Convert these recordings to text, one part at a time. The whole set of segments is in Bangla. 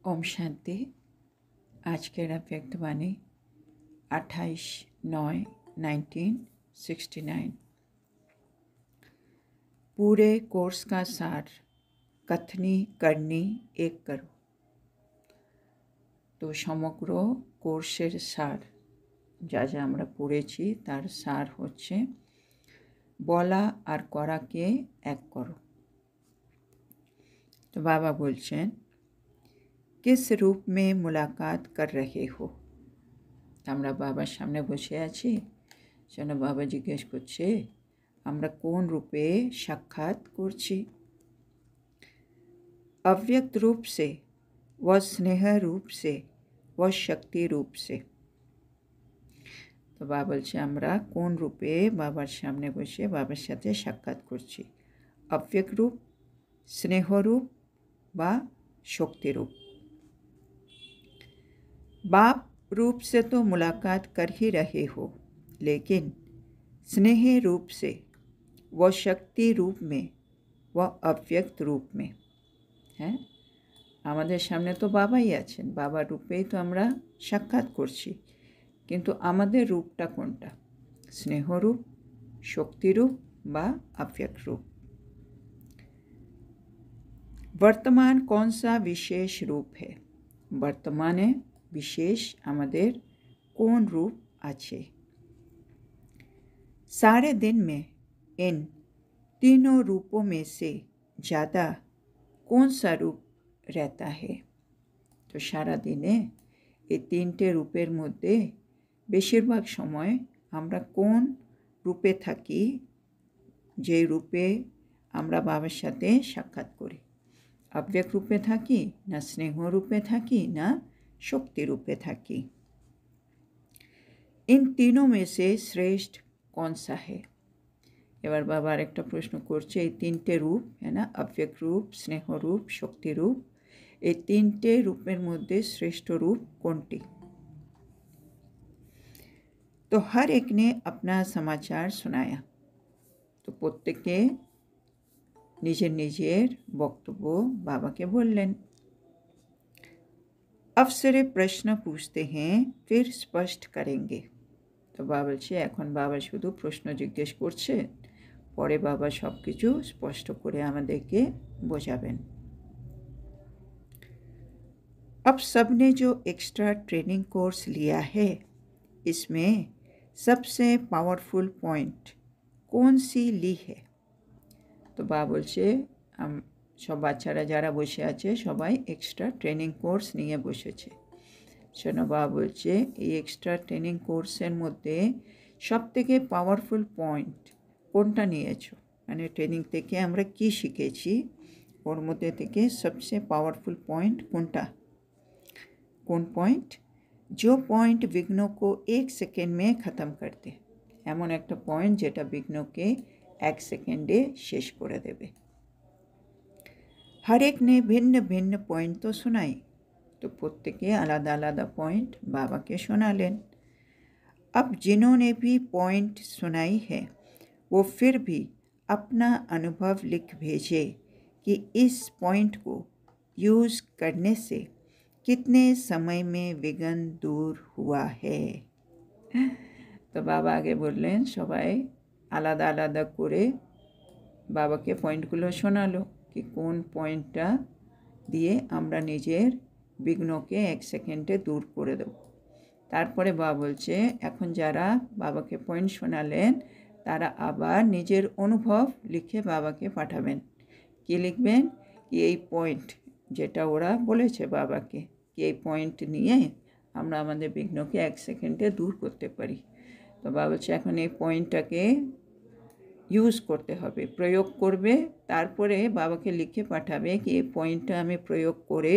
ओम शांति। आज के अव्यक्तवाणी 28/9/1969। पूरे कोर्स का सार कथनी करनी एक करो। तो समग्र कोर्सेर सार যা যা আমরা পড়েছি তার সার হচ্ছে বলা আর করাকে এক করো। তো বাবা বলছেন, किस रूप में मुलाकात कर रहे हो। আমরা বাবার সামনে বসে আছি, যেন বাবা জিজ্ঞেস করছে আমরা কোন রূপে সাক্ষাৎ করছি। अव्यक्त रूप से व स्नेह रूप से व शक्ति रूप से। তো বাবা বলছে আমরা কোন রূপে বাবার সামনে বসে বাবার সাথে সাক্ষাৎ করছি। अव्यक्त रूप, स्नेह रूप বা शक्ति रूप। बाप रूप से तो मुलाकात कर ही रहे हो, लेकिन स्नेह रूप से व शक्ति रूप में व अव्यक्त रूप में है। আমাদের সামনে তো বাবাই আছেন, বাবার রূপেই তো আমরা সাক্ষাৎ করছি, কিন্তু আমাদের রূপটা কোনটা? স্নেহ রূপ, শক্তি রূপ বা अव्यक्त रूप। वर्तमान कौन सा विशेष रूप है? वर्तमाने विशेष आमादेर कौन रूप आछे? सारे दिन में इन तीनों रूपों में से ज़्यादा कौन सा रूप रहता है? तो सारा दिने ये तीनटे रूपेर मध्य बेशिरभाग समय आमरा कौन रूपे थाकी, जे रूपे आमरा बाबार साथे साक्षात् करी? अव्यक्त रूपे थाकी ना स्नेह रूपे थाकी ना शक्ति रूपे थाकी? इन तीनों में से श्रेष्ठ कौन सा है? এবার বাবা আরেকটা প্রশ্ন করছে, এই তিনটে রূপ है ना, अव्यक्त रूप, स्नेह रूप, शक्ति रूप, এই তিনটে রূপের মধ্যে শ্রেষ্ঠ রূপ কোনটি? तो हर एक ने अपना समाचार सुनाया। तो প্রত্যেকে নিজের নিজের বক্তব্য বাবাকে বললেন। अफसरे प्रश्न पूछते हैं फिर स्पष्ट करेंगे। तो बाबा বলছে এখন বাবা শুধু প্রশ্ন জিজ্ঞেস করছে, পরে বাবা সব কিছু স্পষ্ট করে আমাদেরকে বোঝাবেন। अब सबने जो एक्स्ट्रा ट्रेनिंग कोर्स लिया है, इसमें सबसे पावरफुल पॉइंट कौन सी ली है? तो बाबा বলছে সব বাচ্চারা যারা বসে আছে সবাই এক্সট্রা ট্রেনিং কোর্স নিয়ে বসেছে। শোনো বাবা বলছে এই এক্সট্রা ট্রেনিং কোর্সের মধ্যে সবথেকে পাওয়ারফুল পয়েন্ট কোনটা নিয়েছো, মানে ট্রেনিং থেকে আমরা কি শিখেছি ওর মধ্যে থেকে সবচেয়ে पावरफुल पॉइंट কোনটা? कौन पॉइंट? जो पॉइंट विघ्नों को 1 सेकेंड में ख़त्म कर दे। एमन एक पॉइंट जेटा विघ्नों के 1 सेकेंडे शेष कर देवे। हर एक ने भिन्न भिन्न पॉइंट तो सुनाई, तो प्रत्येके आलादा आलादा पॉइंट बाबा के सुनालेन। अब जिन्होंने भी पॉइंट सुनाई है वो फिर भी अपना अनुभव लिख भेजे कि इस पॉइंट को यूज़ करने से कितने समय में विघ्न दूर हुआ है। तो बाबा आगे बोलें सबाई आलादा आलादा करे बाबा के पॉइंटगुलो शोनालो कि कौन पॉइंटटा दिए आमरा निजेर विघ्नोके 1 सेकेंडे दूर करे देब। तारपरे बाबा बोलছে এখন যারা বাবাকে পয়েন্ট শোনালেন তারা আবার নিজের অনুভব লিখে বাবাকে পাঠাবেন। কি লিখবেন? কি এই পয়েন্ট যেটা ওরা বলেছে বাবাকে, কি এই পয়েন্ট নিয়ে আমরা আমাদের বিঘ্নকে 1 সেকেন্ডে দূর করতে পারি। তো বাবা বলছে এখন এই পয়েন্টটাকে ইউজ করতে হবে, প্রয়োগ করবে, তারপরে বাবাকে লিখে পাঠাবে কি এই পয়েন্টটা আমি প্রয়োগ করে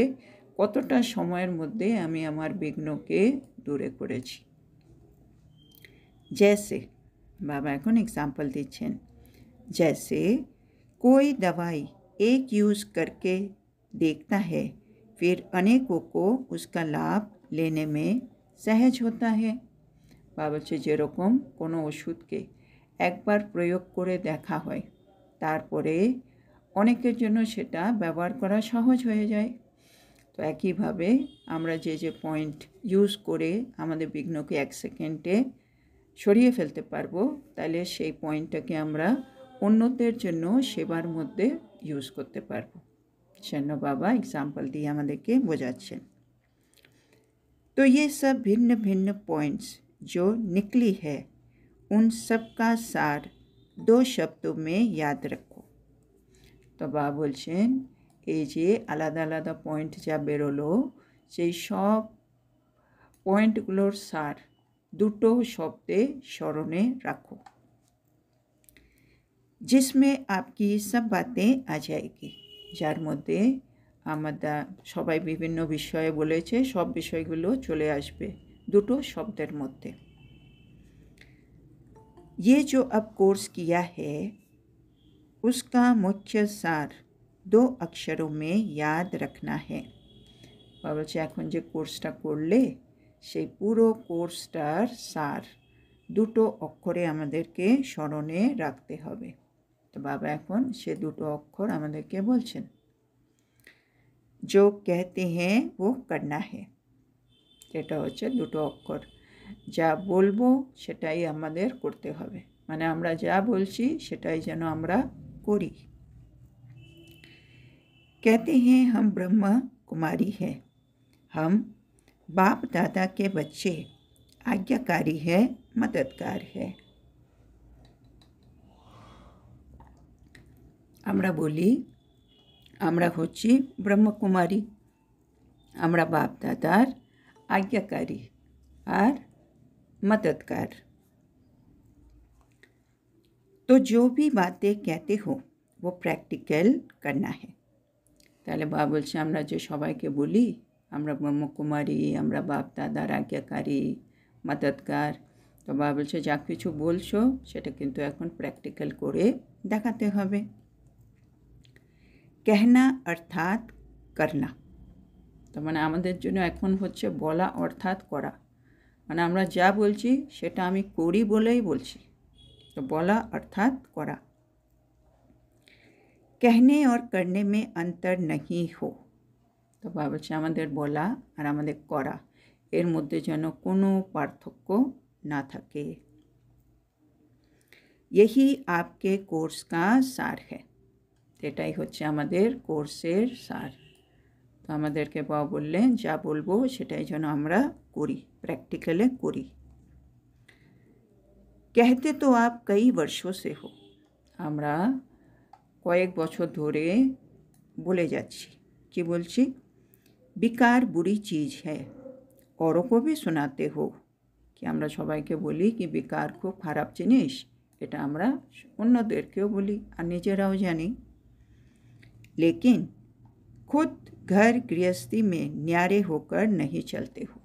কতটা সময়ের মধ্যে আমি আমার বিঘ্নকে দূরে করেছি। जैसे बाबा এখন एग्जाम्पल দিচ্ছেন, जैसे कोई दवाई एक यूज़ करके देखता है फिर अनेकों को उसका लाभ लेने में सहज होता है। बाबा বলছে যেরকম কোনো ওষুধকে একবার প্রয়োগ করে দেখা হয়, তারপরে অনেকের জন্য সেটা ব্যবহার করা সহজ হয়ে যায়। তো একইভাবে আমরা যে যে পয়েন্ট ইউজ করে আমাদের বিঘ্নকে 1 সেকেন্ডে সরিয়ে ফেলতে পারবো, তাহলে সেই পয়েন্টটাকে আমরা অন্যদের জন্য সেবার মধ্যে ইউজ করতে পারবো। সেজন্য বাবা एग्जांपल দিয়ে আমাদেরকে বোঝাচ্ছেন। तो ये सब भिन्न भिन्न पॉइंट्स जो निकली है उन सब का सार 2 शब्दों में याद रखो। तो बाबा বলছেন এই যে আলাদা আলাদা পয়েন্ট যা বেরোলো সেই সব পয়েন্টগুলোর সার দুটো শব্দে স্মরণে রাখো, जिसमें आपकी सब बातें आ जाएगी, যার মধ্যে আমরা সবাই বিভিন্ন বিষয়ে বলেছে, সব বিষয়গুলো চলে আসবে দুটো শব্দের মধ্যে। ये जो अब कोर्स किया है उसका मुख्य सार 2 अक्षरों में याद रखना है। বাবা বলছে এখন যে কোর্সটা করলে সেই পুরো কোর্সটার সার দুটো অক্ষরে আমাদেরকে স্মরণে রাখতে হবে। তো বাবা এখন সে দুটো অক্ষর আমাদেরকে বলছেন, जो कहते हैं वो करना है, যেটা হচ্ছে দুটো অক্ষর, যা বলবো সেটাই আমাদের করতে হবে, মানে আমরা যা বলছি সেটাই যেন আমরা করি। कहते हैं हम ब्रह्मा कुमारी हैं, हम बाप दादा के बच्चे, आज्ञाकारी है, मददगार है। আমরা বলি আমরা হচ্ছি ব্রহ্মকুমারী, আমরা বাপ দাদার आज्ञाकारी और मददगार। तो जो भी बातें कहते हो वो प्रैक्टिकल करना है। তাহলে বাবা বলছে আমরা যে সবাইকে বলি আমরা ব্রহ্মকুমারী, আমরা বাপ দাদার आज्ञाकारी, मददगार, তো বাবা বলছে যা কিছু বলছো সেটা কিন্তু এখন প্র্যাকটিক্যাল করে দেখাতে হবে। कहना अर्थात करना, তো মানে আমাদের জন্য এখন হচ্ছে বলা অর্থাৎ করা, মানে আমরা যা বলছি সেটা আমি করি বলেই বলছি, তো বলা অর্থাৎ করা। कहने और करने में अंतर नहीं हो, তো বাবা বলছে আমাদের বলা আর আমাদের করা এর মধ্যে যেন কোনো পার্থক্য না থাকে। यही आपके कोर्स का सार है, এটাই হচ্ছে আমাদের কোর্সের সার। তো আমাদেরকে বাবা বললেন যা বলবো সেটাই যেন আমরা করি, প্র্যাকটিক্যালে করি। कहते तो आप कई वर्षों से हो, আমরা কয়েক বছর ধরে বলে যাচ্ছি, কি বলছি, বিকার বুড়ি চিজ হ্যাঁ औरों को भी सुनाते हो, কি আমরা সবাইকে বলি কি বিকার খুব খারাপ জিনিস, এটা আমরা অন্যদেরকেও বলি আর নিজেরাও জানি। लेकिन खुद घर गृहस्थी में न्यारे होकर नहीं चलते हो,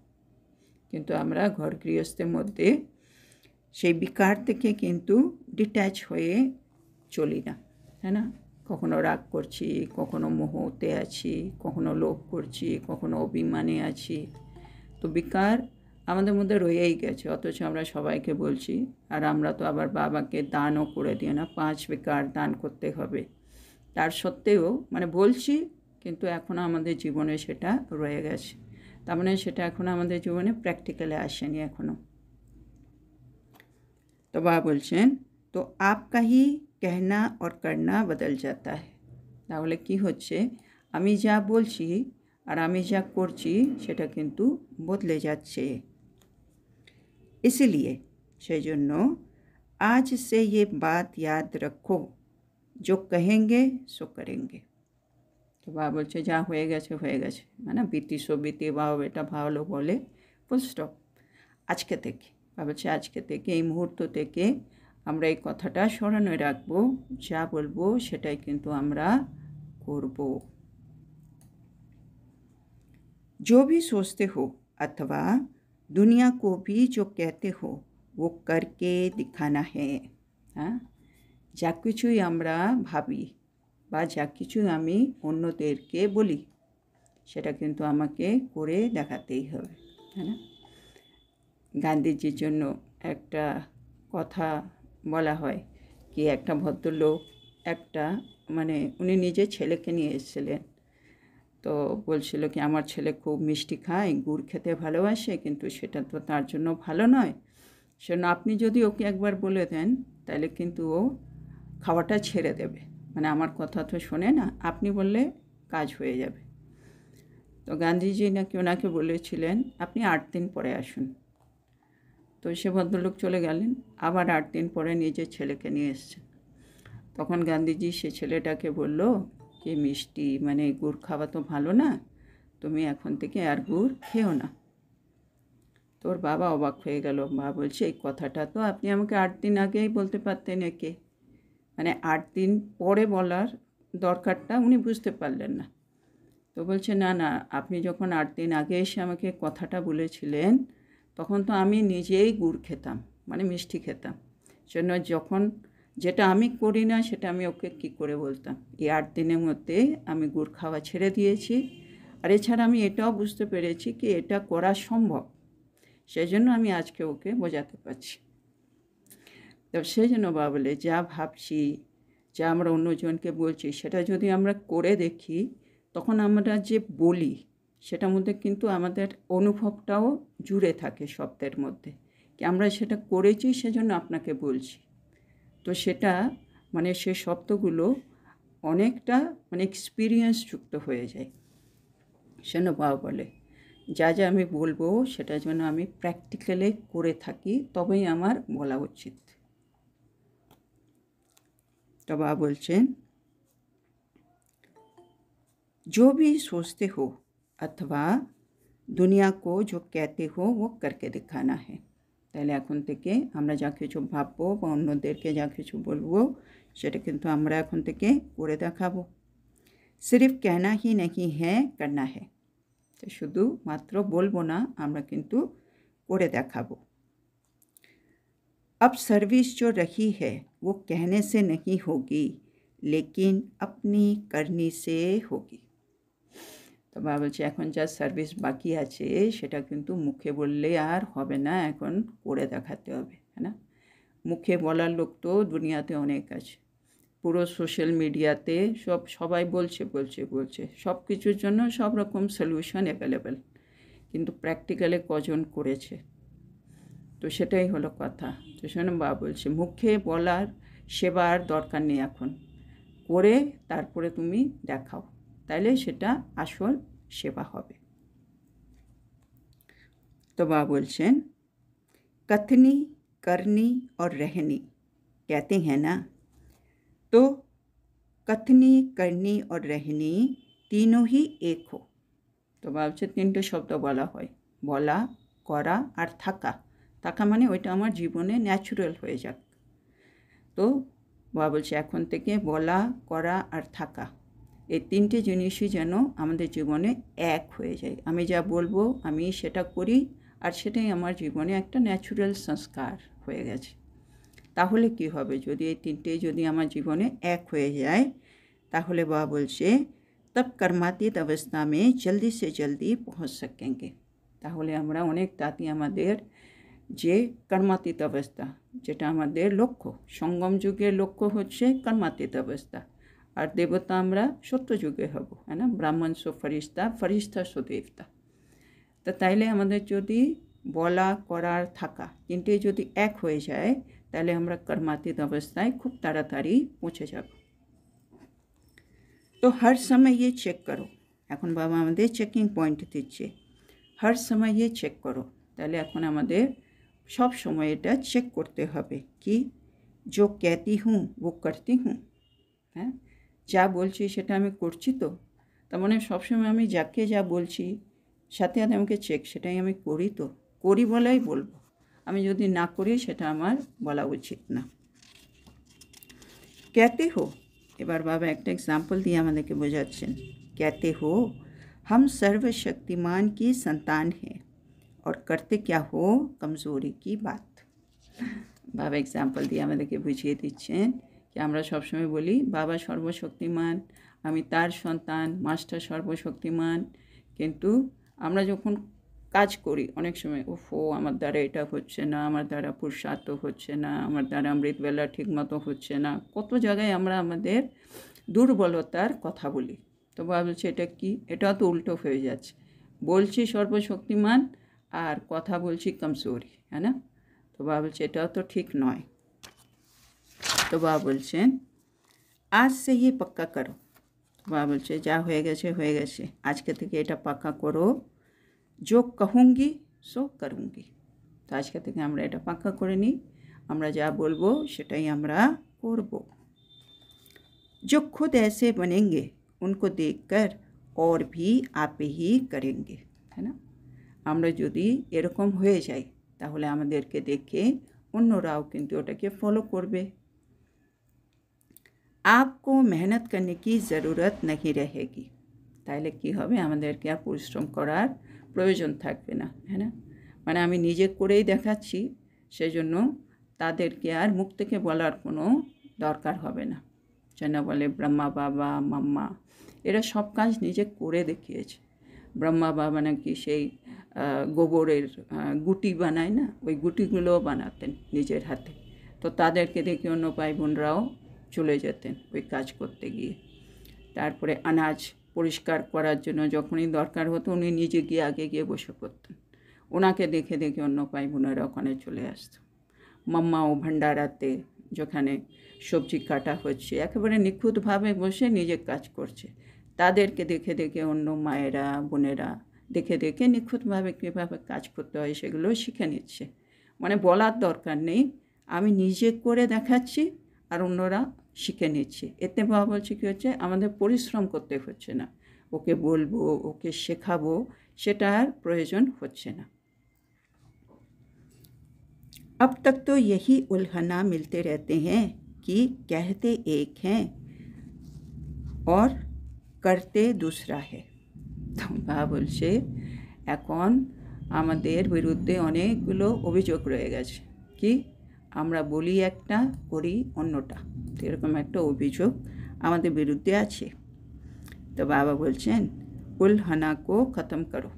কিন্তু আমরা ঘর গৃহস্থের মধ্যে সেই বিকার থেকে কিন্তু ডিট্যাচ হয়ে চলি না, তাই না? কখনো রাগ করছি, কখনো মোহতে আছি, কখনো লোভ করছি, কখনো অভিমানে আছি, তো বিকার আমাদের মধ্যে রয়েই গেছে, অথচ আমরা সবাইকে বলছি। আর আমরা তো আবার বাবাকে দানও করে দিই না, 5 বিকার দান করতে হবে, তার সত্ত্বেও মানে বলছি কিন্তু এখনও আমাদের জীবনে সেটা রয়ে গেছে, তার মানে সেটা এখনও আমাদের জীবনে প্র্যাকটিক্যালে আসেনি এখনও। তো বাবা বলছেন তো आपका ही कहना और करना बदल जाता है, তাহলে কি হচ্ছে আমি যা বলছি আর আমি যা করছি সেটা কিন্তু বদলে যাচ্ছে। इसलिए সেই জন্য आज से ये बात याद रखो, जो कहेंगे सो करेंगे। তো বাবা বলছে যা হয়ে গেছে মানে বিতি সবিতি বাবা এটা ভালো বলে, ফুল স্টপ। আজকে থেকে বাবা বলছে আজকে থেকে এই মুহূর্ত থেকে আমরা এই কথাটা স্মরণে রাখবো, যা বলবো সেটাই কিন্তু আমরা করব। जो भी सोचते हो अथवा दुनिया को भी जो कहते हो वो करके दिखाना है। हाँ, যা কিছুই আমরা ভাবি বা যা কিছুই আমি অন্যদেরকে বলি সেটা কিন্তু আমাকে করে দেখাতেই হবে, তাই না? গান্ধীজির জন্য একটা কথা বলা হয় কি একটা ভদ্রলোক একটা মানে উনি নিজের ছেলেকে নিয়ে এসেছিলেন, তো বলছিল কি আমার ছেলে খুব মিষ্টি খায়, গুড় খেতে ভালোবাসে, কিন্তু সেটা তো তার জন্য ভালো নয়। সেজন্য আপনি যদি ওকে একবার বলে দেন তাহলে কিন্তু ও খাওয়াটা ছেড়ে দেবে, মানে আমার কথা তো শোনে না, আপনি বললে কাজ হয়ে যাবে। তো গান্ধীজি নাকি ওনাকে বলেছিলেন আপনি 8 দিন পরে আসুন। তো সে ভদ্রলোক চলে গেলেন, আবার 8 দিন পরে নিজের ছেলেকে নিয়ে এসছেন। তখন গান্ধীজি সে ছেলেটাকে বলল কি মিষ্টি মানে গুড় খাওয়া তো ভালো না, তুমি এখন থেকে আর গুড় খেও না। তোর বাবা অবাক হয়ে গেল, মা বলছে এই কথাটা তো আপনি আমাকে 8 দিন আগেই বলতে পারতেন একে, মানে 8 দিন পরে বলার দরকারটা উনি বুঝতে পারলেন না। তো বলছে না না, আপনি যখন 8 দিন আগে এসে আমাকে কথাটা বলেছিলেন তখন তো আমি নিজেই গুড় খেতাম, মানে মিষ্টি খেতাম। সেজন্য যখন যেটা আমি করি না সেটা আমি ওকে কী করে বলতাম। এই 8 দিনের মধ্যে আমি গুড় খাওয়া ছেড়ে দিয়েছি, আর এছাড়া আমি এটাও বুঝতে পেরেছি কি এটা করা সম্ভব, সেই জন্য আমি আজকে ওকে বোঝাতে পারছি। তো সেই জন্য বাবা বলে যা ভাবছি, যা আমরা অন্যজনকে বলছি সেটা যদি আমরা করে দেখি, তখন আমরা যে বলি সেটার মধ্যে কিন্তু আমাদের অনুভবটাও জুড়ে থাকে শব্দের মধ্যে, কি আমরা সেটা করেছি সেজন্য আপনাকে বলছি। তো সেটা মানে সে শব্দগুলো অনেকটা মানে এক্সপিরিয়েন্স যুক্ত হয়ে যায়। সেজন্য বাবা বলে যা যা আমি বলবো সেটা যেন আমি প্র্যাকটিক্যালি করে থাকি, তবেই আমার বলা উচিত। तो बाबा बोलছেন जो भी सोचते हो अथवा दुनिया को जो कहते हो वो करके दिखाना है। তাহলে এখন থেকে আমরা যা কিছু ভাববো বা অন্যদেরকে যা কিছু বলবো সেটা কিন্তু আমরা এখন থেকে করে দেখাবো। सिर्फ कहना ही नहीं है, करना है। তো শুধু মাত্র বলবো না, আমরা কিন্তু করে দেখাবো। अब सर्विस जो रही है वो कहने से नहीं होगी, लेकिन अपनी करनी से होगी। তো বাবা বলছে এখন যা সার্ভিস বাকি আছে সেটা কিন্তু মুখে বললে আর হবে না, এখন করে দেখাতে হবে, है ना। মুখে বলার লোক তো দুনিয়াতে অনেক আছে, পুরো সোশ্যাল মিডিয়াতে সবাই বলছে বলছে বলছে, সব কিছুর জন্য সব রকম সলিউশন অ্যাভেলেবেল, কিন্তু প্র্যাকটিক্যালি কজন করেছে, তো সেটাই হলো কথা। তো সেজন্য বাবা বলছে মুখে বলার সেবার দরকার নেই, এখন করে তারপরে তুমি দেখাও, তাইলে সেটা আসল সেবা হবে। तो बाबा बोलছেন कथनी करनी और रहनी कहते हैं ना, तो कथनी करनी और रहनी तीनों ही एक हो। तो बाबा বলছে তিনটে শব্দ বলা হয়, বলা, করা আর থাকা। থাকা মানে ওইটা আমার জীবনে ন্যাচুরাল হয়ে যাক। তো বাবা বলছে এখন থেকে বলা, করা আর থাকা এই তিনটে জিনিসই যেন আমাদের জীবনে এক হয়ে যায়। আমি যা বলবো আমি সেটা করি, আর সেটাই আমার জীবনে একটা ন্যাচুরাল সংস্কার হয়ে গেছে। তাহলে কি হবে, যদি এই তিনটেই যদি আমার জীবনে এক হয়ে যায়, তাহলে বাবা বলছে তব কর্মাতীত অবস্থা মে জলদি সে জলদি পৌঁছ সকেঙ্গে। তাহলে আমরা অনেক তাড়াতাড়ি আমাদের যে কর্মাতীত অবস্থা, যেটা আমাদের লক্ষ্য, সঙ্গম যুগের লক্ষ্য হচ্ছে কর্মাতীত অবস্থা, আর দেবতা আমরা সত্য যুগে হব, হ্যাঁ না, ব্রাহ্মণ সো ফরিস্তা, ফরিস্তা সো দেবতা। তা তাইলে আমাদের যদি বলা, করার, থাকা তিনটেই যদি এক হয়ে যায়, তাহলে আমরা কর্মাতীত অবস্থায় খুব তাড়াতাড়ি পৌঁছে যাব। তো हर समय ये চেক করো, এখন বাবা আমাদের চেকিং পয়েন্ট দিচ্ছে, हर समय ये চেক করো। তাহলে এখন আমাদের সব সময় এটা চেক করতে হবে কি जो कहती हूँ वो करती हूँ, হ্যাঁ, যা বলছি সেটা আমি করছি তো, তার মানে সবসময় আমি যাকে যা বলছি সাথে সাথে আমাকে চেক সেটাই আমি করি তো, করি বলেই বলবো, আমি যদি না করি সেটা আমার বলা উচিত না। कहते हो, এবার বাবা একটা एग्जाम्पल দিয়ে আমাদেরকে বোঝাচ্ছেন। कहते हो हम सर्वशक्तिमान की संतान हैं और करते क्या हो कमज़ोरी की बात। বাবা एग्जाम्पल দিয়ে আমাদেরকে বুঝিয়ে দিচ্ছেন কি আমরা সবসময় বলি বাবা সর্বশক্তিমান, আমি তার সন্তান, মাস্টার সর্বশক্তিমান, কিন্তু আমরা যখন কাজ করি অনেক সময় ওফো আমার দ্বারা এটা হচ্ছে না, আমার দ্বারা পুরুষার্থ হচ্ছে না, আমার দ্বারা অমৃতবেলা ঠিকমতো হচ্ছে না, কত জায়গায় আমরা আমাদের দুর্বলতার কথা বলি। তো বাবা বলছে এটা কি, এটাও তো উল্টো হয়ে যাচ্ছে, বলছি সর্বশক্তিমান আর কথা বলছি কমজোরি, হ্যাঁ না। তো বাবা বলছে এটাও তো ঠিক নয়। তো বাবা বলছেন আজ সে ये पक्का करो। বাবা বলছে যা হয়ে গেছে, আজকে থেকে এটা পাক্কা করো, जो कहूँगी सो करूँगी। তো আজকে থেকে আমরা এটা পাক্কা করে নিই, আমরা যা বলবো সেটাই আমরা করব। जो खुद ऐसे बनेंगे उनको देखकर और भी आप ही करेंगे, है ना। আমরা যদি এরকম হয়ে যাই তাহলে আমাদেরকে দেখে অন্যরাও কিন্তু ওটাকে ফলো করবে। आपको मेहनत करने की ज़रूरत नहीं रहेगी। তাহলে কি হবে, আমাদেরকে আর পরিশ্রম করার প্রয়োজন থাকবে না, হ্যাঁ না। মানে আমি নিজে করেই দেখাচ্ছি, সেজন্য তাদেরকে আর মুখ থেকে বলার কোনো দরকার হবে না। যেন বলে ব্রহ্মা বাবা মাম্মা, এরা সব কাজ নিজে করে দেখিয়েছে। ব্রহ্মা বাবা নাকি সেই গোবরের গুটি বানায় না, ওই গুটিগুলোও বানাতেন নিজের হাতে। তো তাদেরকে দেখে অন্য ভাই বোনরাও চলে যেতেন ওই কাজ করতে গিয়ে। তারপরে আনাজ পরিষ্কার করার জন্য যখনই দরকার হতো উনি নিজে গিয়ে আগে গিয়ে বসে পড়তেন, ওনাকে দেখে দেখে অন্য ভাই বোনেরা ওখানে চলে আসতো। মাম্মাও ভান্ডারাতে যেখানে সবজি কাটা হচ্ছে একেবারে নিখুঁতভাবে বসে নিজের কাজ করছে, তাদেরকে দেখে দেখে অন্য মায়েরা বোনেরা দেখে দেখে নিখুঁতভাবে কীভাবে কাজ করতে হয় সেগুলো শিখে নিচ্ছে। মানে বলার দরকার নেই, আমি নিজে করে দেখাচ্ছি আর অন্যরা শিখে নিচ্ছে। এতে বাবা বলছে কী হচ্ছে, আমাদের পরিশ্রম করতে হচ্ছে না, ওকে বলবো ওকে শেখাবো সেটার প্রয়োজন হচ্ছে না। अब तक तो यही उलझना मिलते रहते हैं कि कहते एक हैं और करते दूसरा है। তো বাবা বলছে এখন আমাদের বিরুদ্ধে অনেকগুলো অভিযোগ রয়ে গেছে, কি আমরা বলি একটা করি অন্যটা, তো এরকম একটা অভিযোগ আমাদের বিরুদ্ধে আছে। তো বাবা বলছেন উলহানাকো খতম করো।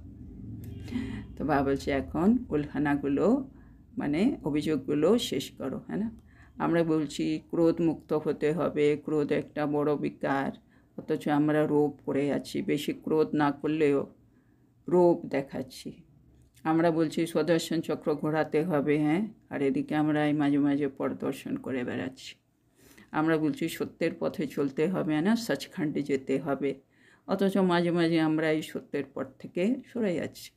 তো বাবা বলছে এখন উলহানাগুলো মানে অভিযোগগুলো শেষ করো, হ্যাঁ না। আমরা বলছি ক্রোধ মুক্ত হতে হবে, ক্রোধ একটা বড় বিকার, অথচ আমরা রোপ করে আছি, বেশি ক্রোধ না করলেও রোপ দেখাচ্ছি। আমরা বলছি সুদর্শন চক্র ঘোরাতে হবে, হ্যাঁ, আর এদিকে আমরা এই মাঝে মাঝে পরদর্শন করে বেড়াচ্ছি। আমরা বলছি সত্যের পথে চলতে হবে, না সচখণ্ডে যেতে হবে, অথচ মাঝে মাঝে আমরা এই সত্যের পথ থেকে সরে যাচ্ছি।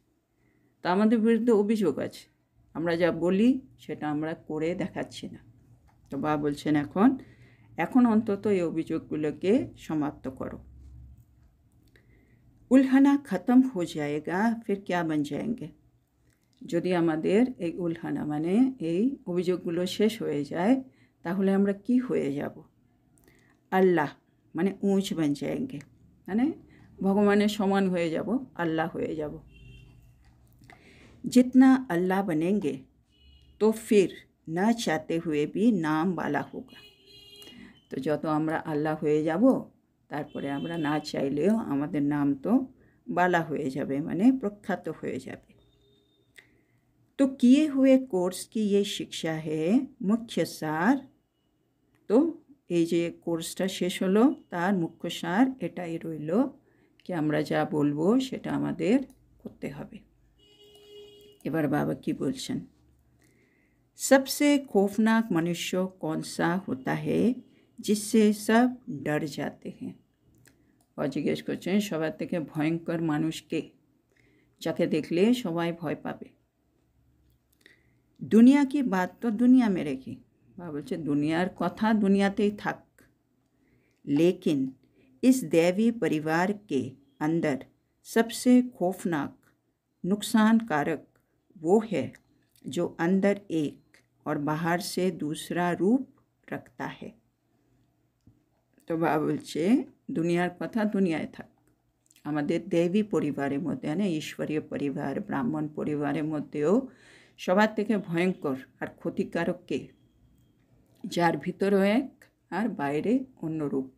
তা আমাদের বিরুদ্ধে অভিযোগ আছে, আমরা যা বলি সেটা আমরা করে দেখাচ্ছি না। তো বাবা বলছেন এখন অন্তত এই অভিযোগগুলোকে সমাপ্ত করো। উলহানা খতম হয়ে যায়গা ফির ক্যা বন যায়েঙ্গে। যদি আমাদের এই উলহানা মানে এই অভিযোগগুলো শেষ হয়ে যায় তাহলে আমরা কি হয়ে যাব, আল্লাহ মানে উঁচ বন যায়েঙ্গে, মানে ভগবানের সমান হয়ে যাব, আল্লাহ হয়ে যাব। जितना अल्लाह बनेंगे तो फिर न चाहते हुए भी नाम वाला होगा। তো যত আমরা আল্লাহ হয়ে যাব তারপরে আমরা না চাইলেও আমাদের নাম তো বালা হয়ে যাবে, মানে প্রখ্যাত হয়ে যাবে। तो किए हुए कोर्स की ये शिक्षा है मुख्य सार। তো এই যে কোর্সটা শেষ হলো তার মুখ্য সার এটাই রইল কি আমরা যা বলবো সেটা আমাদের করতে হবে। এবার বাবা কি বলছেন, सबसे खौफनाक मनुष्य कौन सा होता है जिससे सब डर जाते हैं। और জিজ্ঞেস করছেন সবার থেকে ভয়ঙ্কর মানুষকে, যাকে দেখলে সবাই ভয় পাবে। দুনিয়া কি বাত তো দুনিয়া में रखी। বাবা বলছে দুনিয়ার কথা দুনিয়াতেই থাক, लेकिन इस दैवी परिवार के अंदर सबसे खौफनाक नुकसान कारक वो है जो अंदर एक और बाहर से दूसरा रूप रखता है। तो বাবা বলছে দুনিয়ার কথা দুনিয়ায় থাক, আমাদের দেবী পরিবারের মধ্যে মানে ঈশ্বরীয় পরিবার ব্রাহ্মণ পরিবারের মধ্যেও সবার থেকে ভয়ঙ্কর আর ক্ষতিকারক কে, যার ভিতরে এক আর বাইরে অন্য রূপ।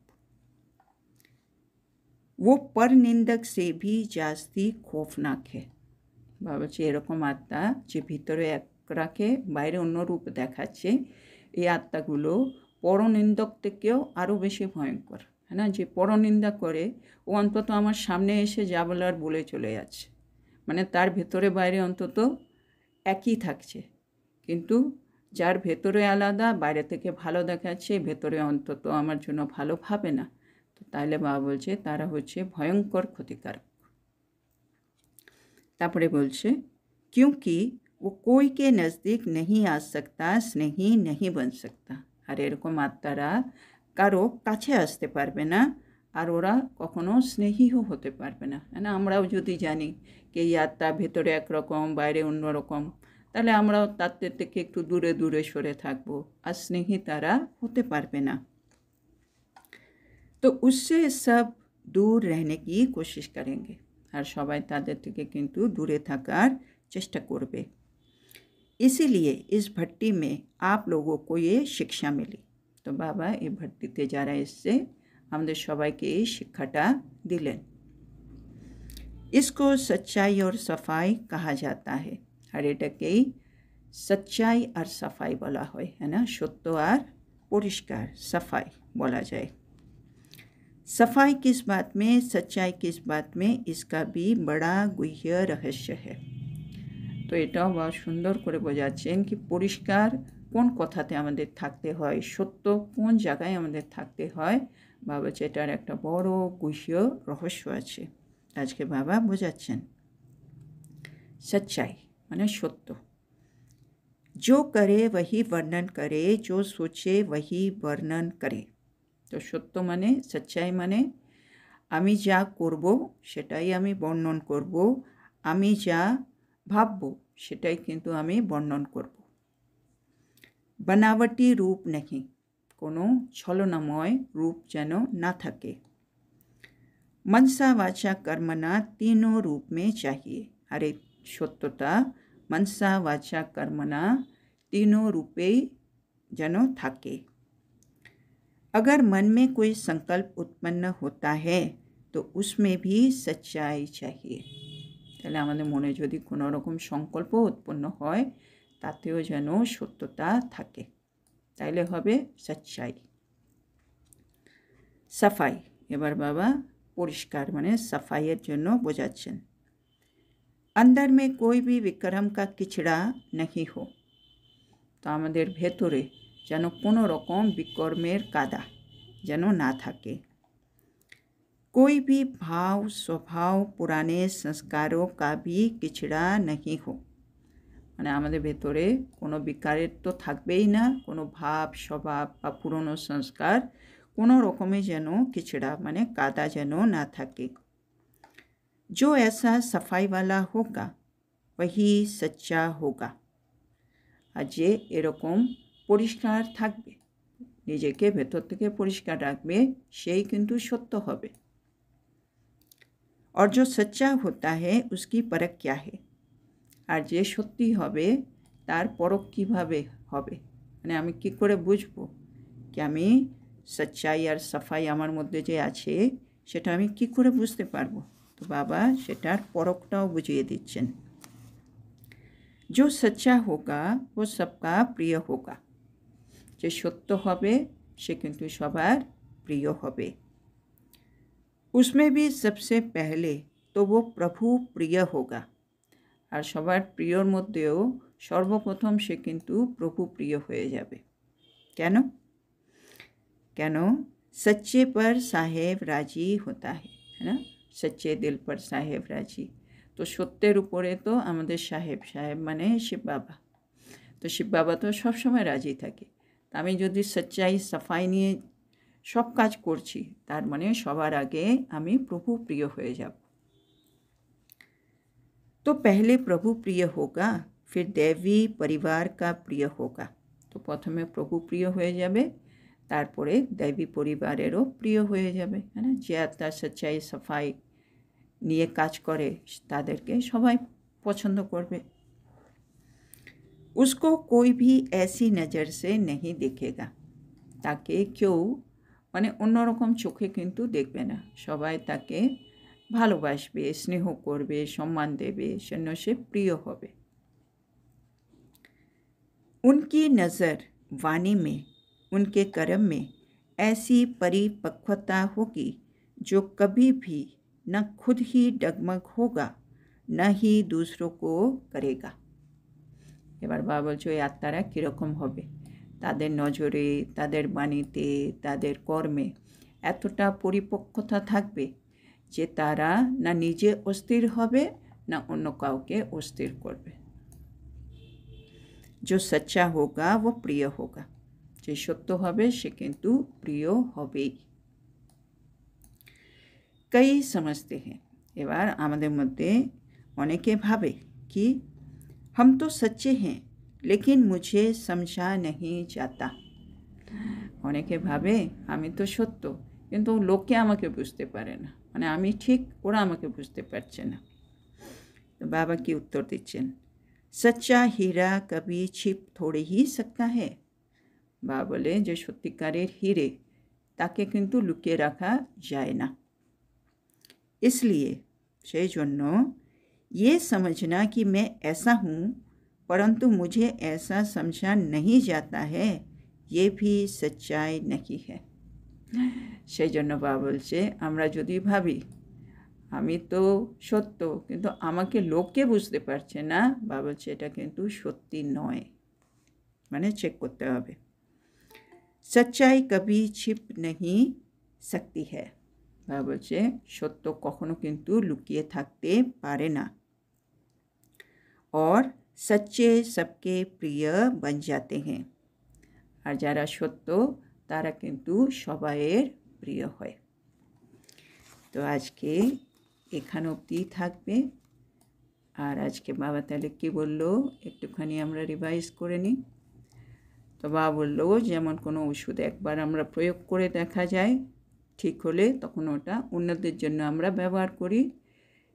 वो पर निंदक से भी जास्ती खौफनाक है। বাবা বলছে এরকম আত্মা যে ভিতরে এক রাখে বাইরে অন্য রূপ দেখাচ্ছে, এই আত্মাগুলো পরনিন্দক থেকেও আরও বেশি ভয়ঙ্কর, है ना, যে পরনিন্দা করে ও অন্তত আমার সামনে এসে যা বলার বলে চলে যাচ্ছে, মানে তার ভেতরে বাইরে অন্তত একই থাকছে। কিন্তু যার ভেতরে আলাদা, বাইরে থেকে ভালো দেখাচ্ছে, ভেতরে অন্তত আমার জন্য ভালো ভাবে না, তো তাইলে বাবা বলছে তারা হচ্ছে ভয়ঙ্কর ক্ষতিকারক। তারপরে বলছে क्योंकि वो कोई के नज़दीक नहीं आ सकता, स्नेही नहीं बन सकता। আর এরকম আত্মারা কারো কাছে আসতে পারবে না, আর ওরা কখনো স্নেহীও হতে পারবে না। না, আমরাও যদি জানি যে এই আত্মা ভেতরে একরকম বাইরে অন্যরকম, তাহলে আমরাও তাদের থেকে একটু দূরে দূরে সরে থাকবো, আর স্নেহী তারা হতে পারবে না। তো उससे सब दूर रहने की कोशिश करेंगे, আর সবাই তাদের থেকে কিন্তু দূরে থাকার চেষ্টা করবে। इसीलिए इस भट्टी में आप लोगों को ये शिक्षा मिली। तो बाबा এই ভর্তিতে যারা এসছে আমাদের সবাইকে এই শিক্ষাটা দিলেন। इसको सच्चाई और सफाई कहा जाता है, আর এটাকেই সচ্চাই আর সাফাই বলা হয়, है ना, সত্য আর পরিষ্কার, সাফাই বলা যায়। सफाई किस बात में, सच्चाई किस बात में, इसका भी बड़ा गुह्य रहस्य है। তো এটাও বা সুন্দর করে বোঝাচ্ছেন কি পরিষ্কার কোন কথাতে আমাদের থাকতে হয়, সত্য কোন জায়গায় আমাদের থাকতে হয়, বাবা এটার একটা বড় গুহ্য রহস্য আছে। আজকে বাবা বোঝাচ্ছেন सच्चाई মানে সত্য, जो करे वही वर्णन करे, जो सोचे वही वर्णन करे। তো সত্য মানে সচ্চাই মানে আমি যা করব সেটাই আমি বর্ণন করব, আমি যা ভাবব সেটাই কিন্তু আমি বর্ণন করব। बनावटी रूप नहीं, কোনো ছলনাময় রূপ যেন না থাকে। मनसा वाचा कर्मणा तीनों रूप में चाहिए, আর এই সত্যতা मनसा वाचा कर्मणा तीनों रूपेই যেন থাকে। अगर मन में कोई संकल्प उत्पन्न होता है तो उसमें भी सच्चाई चाहिए। তাহলে আমাদের মনে যদি কোনো রকম সংকল্প উৎপন্ন হয় তাতেও যেন সত্যতা থাকে, তাইলে হবে সচ্চাই। সাফাই, এবার বাবা পরিষ্কার মানে সাফাইয়ের জন্য বোঝাচ্ছেন। अंदर में कोई भी विक्रम का किचड़ा नहीं हो, তো আমাদের ভেতরে যেন কোনো রকম বিকর্মের কাদা যেন না থাকে। कोई भी भाव स्वभाव पुराने संस्कारों का भी किचड़ा नहीं हो, মানে আমাদের ভেতরে কোনো বিকারের তো থাকবেই না, কোনো ভাব স্বভাব বা পুরনো সংস্কার কোনো রকমে যেন কিচড়া মানে কাদা যেন না থাকে। जो ऐसा सफाई वाला होगा वही सच्चा होगा, আর যে এরকম পরিষ্কার থাকবে, নিজেকে ভেতর থেকে পরিষ্কার রাখবে, সেই কিন্তু সত্য হবে। और जो सच्चा होता है उसकी परख क्या है, আর যে সত্যি হবে তার পরখ কীভাবে হবে, মানে আমি কি করে বুঝবো কি আমি সচ্চাই আর সাফাই আমার মধ্যে যে আছে সেটা আমি কি করে বুঝতে পারবো। তো বাবা সেটার পরখটাও বুঝিয়ে দিচ্ছেন। जो सच्चा होगा वो सबका प्रिय होगा, যে সত্য হবে সে কিন্তু সবার প্রিয় হবে। उसमें भी सबसे पहले तो वो प्रभु प्रिय होगा, আর সবার প্রিয়র মধ্যেও সর্বপ্রথম সে কিন্তু প্রভু প্রিয় হয়ে যাবে। কেন কেন सच्चे पर साहेब राजी होता है ना, सच्चे दिल पर साहेब राजी। তো সত্যের উপরে তো আমাদের সাহেব, সাহেব মানে শিব বাবা, তো শিব বাবা তো সবসময় রাজি থাকে। তা আমি যদি সচ্চাই সাফাই নিয়ে সব কাজ করছি তার মানে সবার আগে আমি প্রভু প্রিয় হয়ে যাব। तो पहले प्रभु प्रिय होगा फिर देवी परिवार का प्रिय होगा, তো প্রথমে প্রভু প্রিয় হয়ে যাবে, তারপরে দেবী পরিবারেরও প্রিয় হয়ে যাবে, হ্যাঁ না, যে আত্মা সচ্চাই সাফাই নিয়ে কাজ করে তাদেরকে সবাই পছন্দ করবে। उसको कोई भी ऐसी नज़र से नहीं देखेगा, তাকে কেউ মানে অন্যরকম চোখে কিন্তু দেখবে না, সবাই তাকে ভালোবাসবে, স্নেহ করবে, সম্মান দেবে, সেজন্য সে প্রিয় হবে। उनकी नज़र वाणी में उनके कर्म में ऐसी परिपक्वता होगी जो कभी भी न खुद ही डगमग होगा न ही दूसरों को करेगा। এবার বাবা বলছে ওই আত্মারা কীরকম হবে, তাদের নজরে, তাদের বাণীতে, তাদের কর্মে এতটা পরিপক্কতা থাকবে যে তারা না নিজে অস্থির হবে না অন্য কাউকে অস্থির করবে। जो सच्चा होगा वो प्रिय होगा, যে সত্য হবে সে কিন্তু প্রিয় হবেই। कई समझते हैं, এবার আমাদের মধ্যে অনেকে ভাবে कि हम तो सच्चे हैं लेकिन मुझे समझा नहीं जाता। অনেকে ভাবে আমি তো সত্য কিন্তু লোকে আমাকে বুঝতে পারে না, মানে আমি ঠিক ওরা আমাকে বুঝতে পারছে না। তো বাবা কি উত্তর দিচ্ছেন, सच्चा हीरा कभी छिप थोड़े ही सकता है। বাবা বলে যে সত্যিকারের হিরে তাকে কিন্তু লুকিয়ে রাখা যায় না। इसलिए সেই জন্য ये समझना कि मैं ऐसा हूँ परंतु मुझे ऐसा समझा नहीं जाता है, ये भी सच्चाई नहीं है। সেই জন্য বাবা বলছে আমরা যদি ভাবি আমি তো সত্য কিন্তু আমাকে লোকে বুঝতে পারছে না, বাবা বলছে এটা কিন্তু সত্যি নয়, মানে চেক করতে হবে। सच्चाई कभी छिप नहीं सकती है, বাবা বলছে সত্য কখনো কিন্তু লুকিয়ে থাকতে পারে না। और सच्चे सबके प्रिय बन जाते हैं, আর যারা সত্য তারা কিন্তু সবাইয়ের প্রিয় হয়। তো আজকে এখানে অবধি থাকবে। আর আজকে বাবা তাহলে কী বললো একটুখানি আমরা রিভাইজ করে নিই। তো বাবা বললো যেমন কোনো ওষুধ একবার আমরা প্রয়োগ করে দেখা যায়, ঠিক হলে তখন ওটা অন্যদের জন্য আমরা ব্যবহার করি,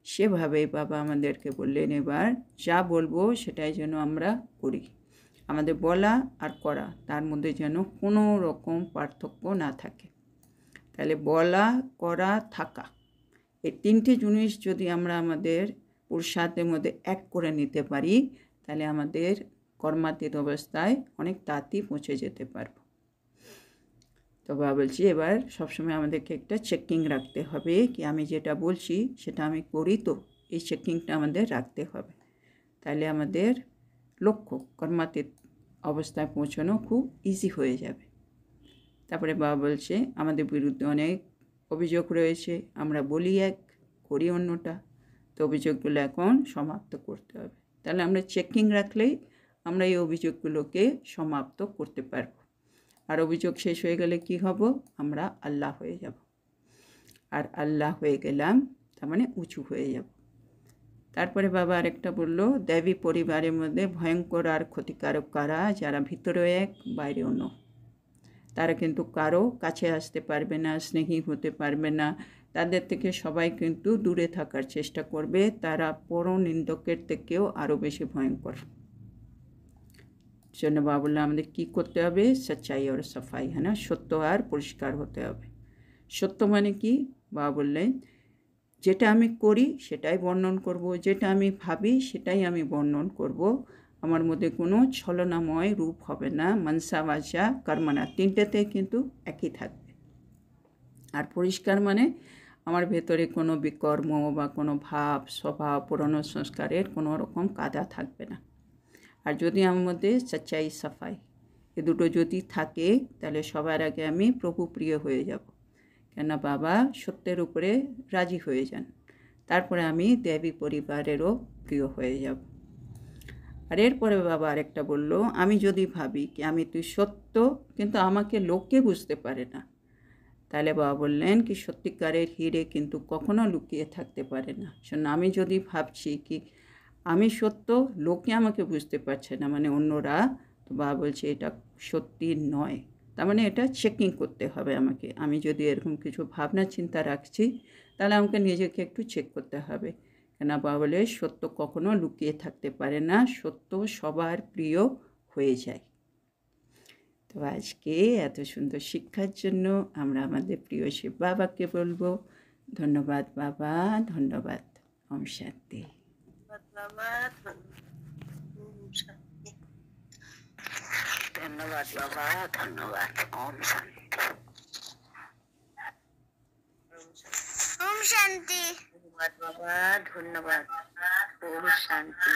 সেভাবেই বাবা আমাদেরকে বললেন এবার যা বলবো সেটাই যেন আমরা করি। আমাদের বলা আর করা তার মধ্যে যেন কোনো রকম পার্থক্য না থাকে। তাহলে বলা, করা, থাকা, এই তিনটে জিনিস যদি আমরা আমাদের পুরুষার্থের মধ্যে এক করে নিতে পারি তাহলে আমাদের কর্মাতীত অবস্থায় অনেক তাড়াতাড়ি পৌঁছে যেতে পারব। তো বাবা বলছি এবার সবসময় আমাদেরকে একটা চেকিং রাখতে হবে কি আমি যেটা বলছি সেটা আমি করি, তো এই চেকিংটা আমাদের রাখতে হবে, তাহলে আমাদের লক্ষ্য কর্মাতীত অবস্থায় পৌঁছানো খুব ইজি হয়ে যাবে। তারপরে বাবা বলছে আমাদের বিরুদ্ধে অনেক অভিযোগ রয়েছে, আমরা বলি এক, করি অন্যটা, তো অভিযোগগুলো এখন সমাপ্ত করতে হবে। তাহলে আমরা চেকিং রাখলেই আমরা এই অভিযোগগুলোকে সমাপ্ত করতে পারব। আর অভিযোগ শেষ হয়ে গেলে কি হব, আমরা আল্লাহ হয়ে যাব। আর আল্লাহ হয়ে গেলাম তার মানে উঁচু হয়ে যাব। তারপরে বাবা আরেকটা বলল, দেবী পরিবারের মধ্যে ভয়ঙ্কর আর ক্ষতিকারক কারা, যারা ভিতরেও এক বাইরে অন্য, তারা কিন্তু কারো কাছে আসতে পারবে না, স্নেহী হতে পারবে না, তাদের থেকে সবাই কিন্তু দূরে থাকার চেষ্টা করবে, তারা পরনিন্দকের থেকেও আরও বেশি ভয়ঙ্কর। জন্য বাবা বললাম আমাদের কী করতে হবে, সচ্চাই আর সাফাই, হ্যাঁ না, সত্য আর পরিষ্কার হতে হবে। সত্য মানে কি, বাবা বললেন যেটা আমি করি সেটাই বর্ণন করব, যেটা আমি ভাবি সেটাই আমি বর্ণন করব, আমার মধ্যে কোনো ছলনাময় রূপ হবে না, মনসা বাচা কর্মনা তিনটেতে কিন্তু একই থাকবে। আর পরিষ্কার মানে আমার ভেতরে কোনো বিকর্ম বা কোনো ভাব স্বভাব পুরনো সংস্কারের কোনো রকম কাদা থাকবে না। আর যদি আমার মধ্যে সচ্চাই সাফাই এ দুটো যদি থাকে তাহলে সবার আগে আমি প্রভু প্রিয় হয়ে যাব, কেন বাবা সত্যের উপরে রাজি হয়ে যান, তারপরে আমি দেবী পরিবারেরও প্রিয় হয়ে যাব। আর এরপরে বাবা আরেকটা বলল, আমি যদি ভাবি কি আমি তুই সত্য কিন্তু আমাকে লোকে বুঝতে পারে না, তাহলে বাবা বললেন কি সত্যিকারের হিরে কিন্তু কখনো লুকিয়ে থাকতে পারে না। শোন, আমি যদি ভাবছি কি আমি সত্য লোকে আমাকে বুঝতে পারছে না মানে অন্যরা, তো বাবা বলছে এটা সত্যি নয়, তার মানে এটা চেকিং করতে হবে আমাকে। আমি যদি এরকম কিছু ভাবনা চিন্তা রাখছি তাহলে আমাকে নিজেকে একটু চেক করতে হবে, কেন বাবা বলে সত্য কখনো লুকিয়ে থাকতে পারে না, সত্য সবার প্রিয় হয়ে যায়। তো আজকে এত সুন্দর শিক্ষার জন্য আমরা আমাদের প্রিয় শিব বাবাকে বলবো ধন্যবাদ বাবা, ধন্যবাদ। ওম শান্তি। ধন্যবাদ বাবা, ধন্যবাদ। ওম শান্তি। শান্তি। ধন্যবাদ বাবা, ধন্যবাদ। ওম শান্তি।